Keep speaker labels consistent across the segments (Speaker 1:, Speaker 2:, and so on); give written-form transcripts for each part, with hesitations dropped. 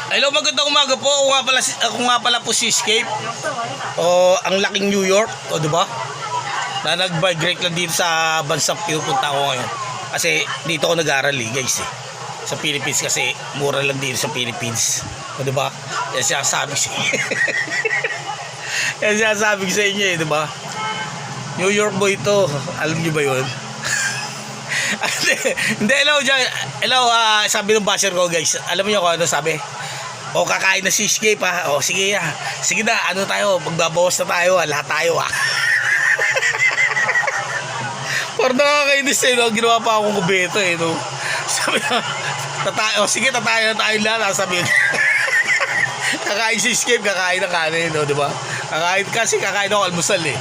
Speaker 1: Hello, magandang umaga po. Ako nga pala po si Escape. O, ang laking New York, o di ba? Na nag-migrate lang dito sa bansang pinupunta ko ngayon. Kasi dito ako nag-aaral guys eh. Sa Philippines kasi mura lang dito sa Philippines. O di ba? Yan sinasabi sa Yan sinasabi ko sa inyo eh, di ba? New York boy ito. Alam niyo ba 'yun? Hindi, hello, sabi ng basher ko guys. Alam niyo kung ano sabi? O kakain na si Escape ha. O sige na. Sige na, ano tayo? Magbabawas na tayo ha. Lahat tayo ha. Parang nakakainis eh, no? Ginawa pa akong kubeto eh, no? Sabi na, sige, tatayo na tayo lahat. Sabi kakain si Escape, kakain ng kanin, no? Diba? Kakain ako almusal eh.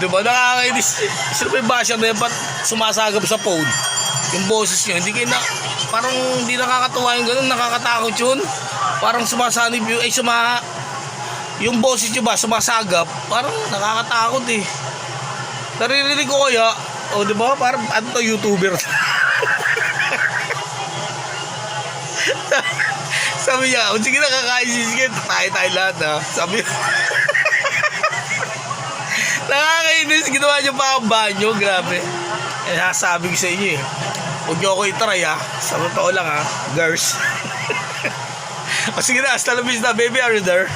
Speaker 1: Diba? Nakakainis. Sino pa yung basher na yun? Ba't sumasagap sa phone? Yung boses nyo, hindi kayo na, parang hindi nakakatuwa yung ganun, nakakatakot yun. Parang sumasanib yung, yung boses nyo ba, sumasagap, parang nakakatakot eh. Naririnig ko kaya, o diba, parang ano to, YouTuber. Sabi niya, sige na kakain sige, tayo lahat ha. Sabi niya, nakakainis, ginawa niyo pa ang banyo, grabe. Sabi ko sa inyo eh, huwag niyo ako itry ha, sa totoo lang ha, girls. O sige na, hasta la vista baby, are you there?